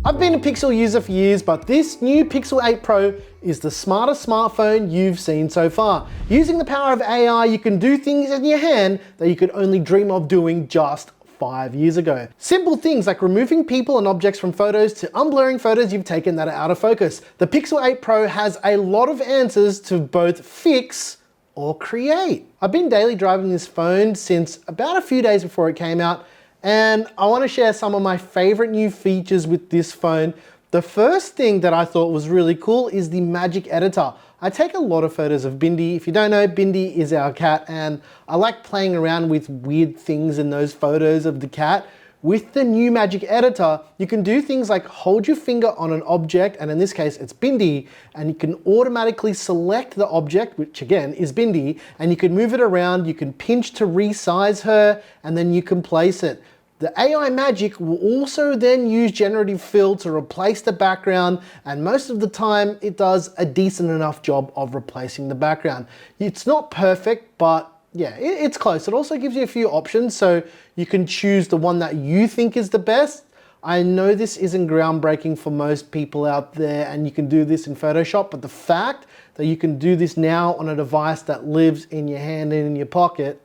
I've been a Pixel user for years, but this new Pixel 8 Pro is the smartest smartphone you've seen so far. Using the power of AI, you can do things in your hand that you could only dream of doing just 5 years ago. Simple things like removing people and objects from photos to unblurring photos you've taken that are out of focus. The Pixel 8 Pro has a lot of answers to both fix or create. I've been daily driving this phone since about a few days before it came out, and I want to share some of my favorite new features with this phone. The first thing that I thought was really cool is the Magic Editor. I take a lot of photos of Bindi. If you don't know, Bindi is our cat, and I like playing around with weird things in those photos of the cat. With the new Magic Editor, you can do things like hold your finger on an object, and in this case it's Bindi, and you can automatically select the object, which again is Bindi, and you can move it around, you can pinch to resize her, and then you can place it. The AI Magic will also then use generative fill to replace the background, and most of the time it does a decent enough job of replacing the background. It's not perfect, but yeah, it's close. It also gives you a few options, so you can choose the one that you think is the best. I know this isn't groundbreaking for most people out there, and you can do this in Photoshop, but the fact that you can do this now on a device that lives in your hand and in your pocket,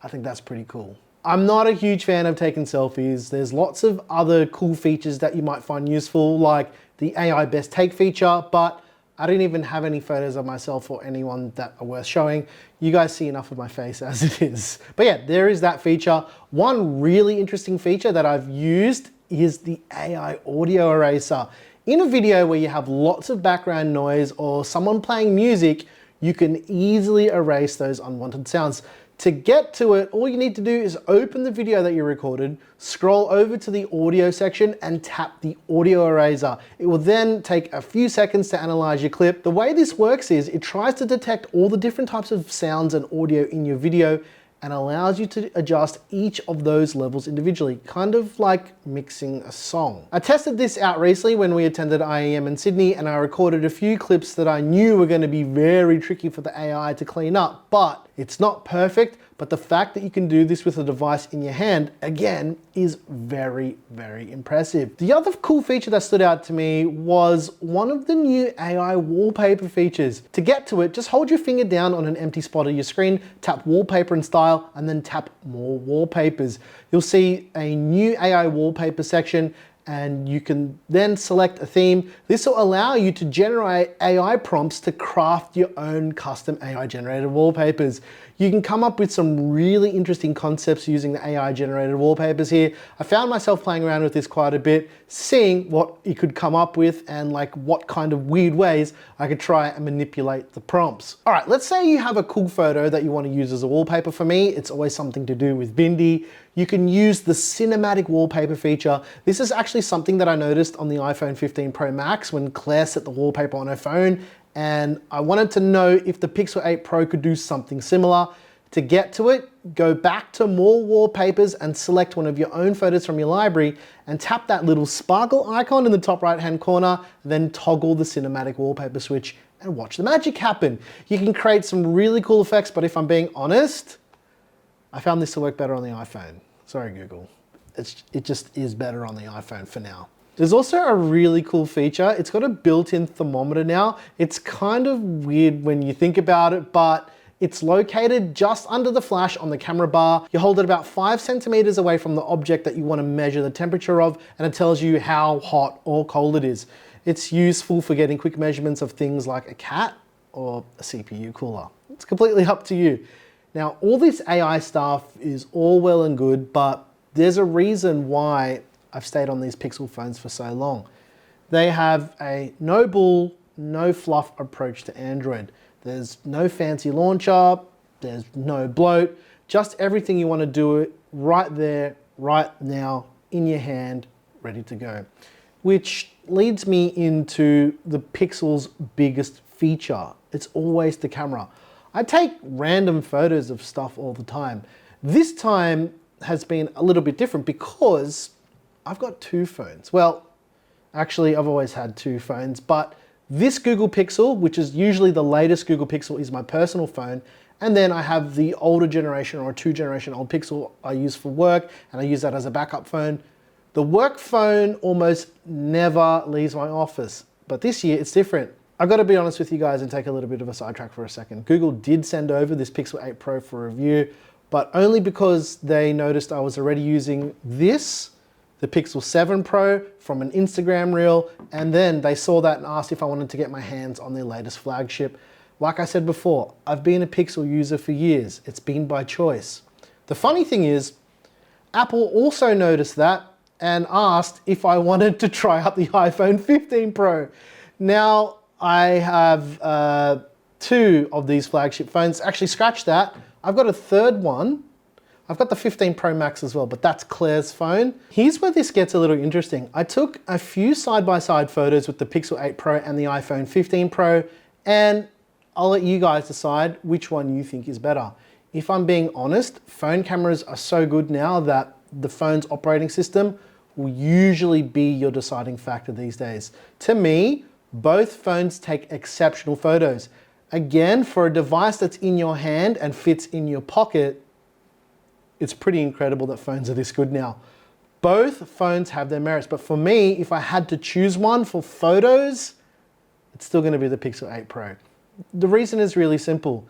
I think that's pretty cool. I'm not a huge fan of taking selfies. There's lots of other cool features that you might find useful, like the AI Best Take feature, but I don't even have any photos of myself or anyone that are worth showing. You guys see enough of my face as it is. But yeah, there is that feature. One really interesting feature that I've used is the AI Audio Eraser. In a video where you have lots of background noise or someone playing music, you can easily erase those unwanted sounds. To get to it, all you need to do is open the video that you recorded, scroll over to the audio section and tap the audio eraser. It will then take a few seconds to analyze your clip. The way this works is it tries to detect all the different types of sounds and audio in your video and allows you to adjust each of those levels individually, kind of like mixing a song. I tested this out recently when we attended IEM in Sydney, and I recorded a few clips that I knew were going to be very tricky for the AI to clean up, but it's not perfect. But the fact that you can do this with a device in your hand, again, is very, very impressive. The other cool feature that stood out to me was one of the new AI wallpaper features. To get to it, just hold your finger down on an empty spot of your screen, tap Wallpaper and Style, and then tap More Wallpapers. You'll see a new AI wallpaper section, and you can then select a theme. This will allow you to generate AI prompts to craft your own custom AI generated wallpapers. You can come up with some really interesting concepts using the AI generated wallpapers here. I found myself playing around with this quite a bit, seeing what you could come up with and like what kind of weird ways I could try and manipulate the prompts. All right, let's say you have a cool photo that you want to use as a wallpaper. For me, it's always something to do with Bindi. You can use the Cinematic Wallpaper feature. This is actually something that I noticed on the iPhone 15 Pro Max when Claire set the wallpaper on her phone, and I wanted to know if the Pixel 8 Pro could do something similar. To get to it, go back to More Wallpapers and select one of your own photos from your library and tap that little sparkle icon in the top right hand corner, then toggle the Cinematic Wallpaper switch and watch the magic happen. You can create some really cool effects, but if I'm being honest, I found this to work better on the iPhone. Sorry, Google. It just is better on the iPhone for now. There's also a really cool feature. It's got a built-in thermometer now. It's kind of weird when you think about it, but it's located just under the flash on the camera bar. You hold it about 5 centimeters away from the object that you want to measure the temperature of, and it tells you how hot or cold it is. It's useful for getting quick measurements of things like a cat or a CPU cooler. It's completely up to you. Now, all this AI stuff is all well and good, but there's a reason why I've stayed on these Pixel phones for so long. They have a no bull, no fluff approach to Android. There's no fancy launcher, there's no bloat, just everything you want to do it right there, right now, in your hand, ready to go. Which leads me into the Pixel's biggest feature. It's always the camera. I take random photos of stuff all the time. This time has been a little bit different because I've got 2 phones. Well, actually I've always had 2 phones, but this Google Pixel, which is usually the latest Google Pixel, is my personal phone. And then I have the older generation or 2 generation old Pixel I use for work, and I use that as a backup phone. The work phone almost never leaves my office, but this year it's different. I've got to be honest with you guys and take a little bit of a sidetrack for a second. Google did send over this Pixel 8 Pro for review, but only because they noticed I was already using this, the Pixel 7 Pro, from an Instagram reel, and then they saw that and asked if I wanted to get my hands on their latest flagship. Like I said before, I've been a Pixel user for years. It's been by choice. The funny thing is, Apple also noticed that and asked if I wanted to try out the iPhone 15 Pro. Now, I have 2 of these flagship phones. Actually, scratch that. I've got a third one. I've got the 15 Pro Max as well, but that's Claire's phone. Here's where this gets a little interesting. I took a few side-by-side photos with the Pixel 8 Pro and the iPhone 15 Pro, and I'll let you guys decide which one you think is better. If I'm being honest, phone cameras are so good now that the phone's operating system will usually be your deciding factor these days. To me, both phones take exceptional photos. Again, for a device that's in your hand and fits in your pocket, it's pretty incredible that phones are this good now. Both phones have their merits, but for me, if I had to choose one for photos, it's still going to be the Pixel 8 Pro. The reason is really simple.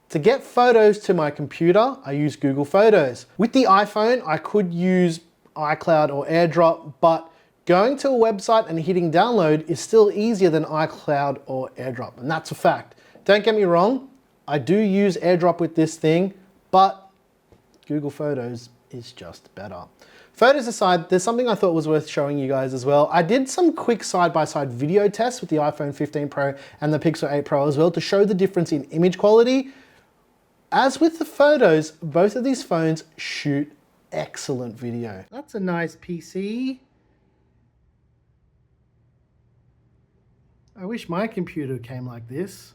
To get photos to my computer, I use Google Photos. With the iPhone, I could use iCloud or AirDrop, but going to a website and hitting download is still easier than iCloud or AirDrop, and that's a fact. Don't get me wrong, I do use AirDrop with this thing, but Google Photos is just better. Photos aside, there's something I thought was worth showing you guys as well. I did some quick side-by-side video tests with the iPhone 15 Pro and the Pixel 8 Pro as well to show the difference in image quality. As with the photos, both of these phones shoot excellent video. That's a nice PC. I wish my computer came like this.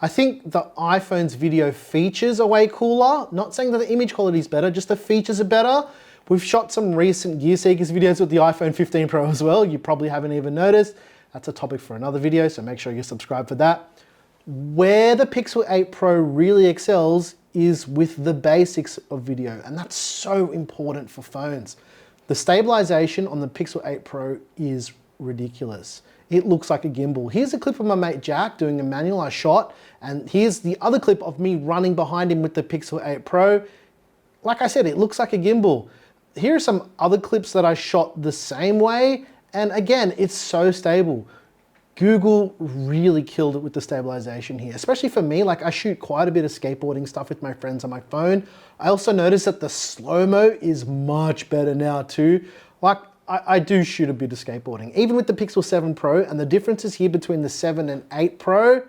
I think the iPhone's video features are way cooler. Not saying that the image quality is better, just the features are better. We've shot some recent Gear Seekers videos with the iPhone 15 Pro as well. You probably haven't even noticed. That's a topic for another video, so make sure you subscribe for that. Where the Pixel 8 Pro really excels is with the basics of video, and that's so important for phones. The stabilization on the Pixel 8 Pro is ridiculous. It looks like a gimbal. Here's a clip of my mate Jack doing a manual I shot, and here's the other clip of me running behind him with the Pixel 8 Pro. Like I said, it looks like a gimbal. Here are some other clips that I shot the same way, and again, it's so stable. Google really killed it with the stabilization here, especially for me. Like, I shoot quite a bit of skateboarding stuff with my friends on my phone. I also noticed that the slow-mo is much better now too. Like, I do shoot a bit of skateboarding, even with the Pixel 7 Pro, and the differences here between the 7 and 8 Pro,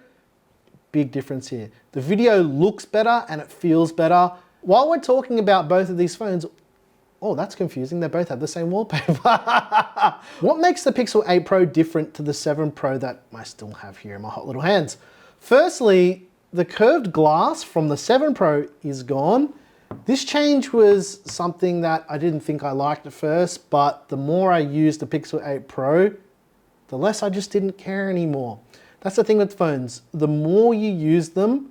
big difference here. The video looks better and it feels better. While we're talking about both of these phones, oh, that's confusing. They both have the same wallpaper. What makes the Pixel 8 Pro different to the 7 Pro that I still have here in my hot little hands? Firstly, the curved glass from the 7 Pro is gone. This change was something that I didn't think I liked at first, but the more I used the Pixel 8 Pro, the less I just didn't care anymore. That's the thing with phones. The more you use them,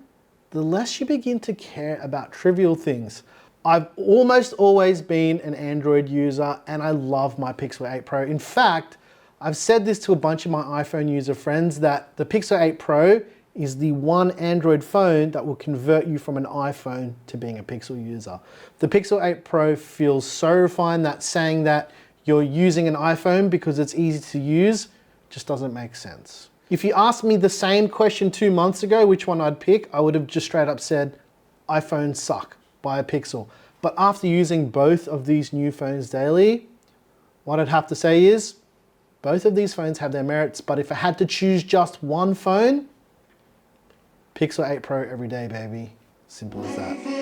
the less you begin to care about trivial things. I've almost always been an Android user and I love my Pixel 8 Pro. In fact, I've said this to a bunch of my iPhone user friends that the Pixel 8 Pro is the one Android phone that will convert you from an iPhone to being a Pixel user. The Pixel 8 Pro feels so refined that saying that you're using an iPhone because it's easy to use just doesn't make sense. If you asked me the same question 2 months ago, which one I'd pick, I would have just straight up said, iPhones suck, buy a Pixel. But after using both of these new phones daily, what I'd have to say is, both of these phones have their merits, but if I had to choose just one phone, Pixel 8 Pro every day, baby. Simple as that.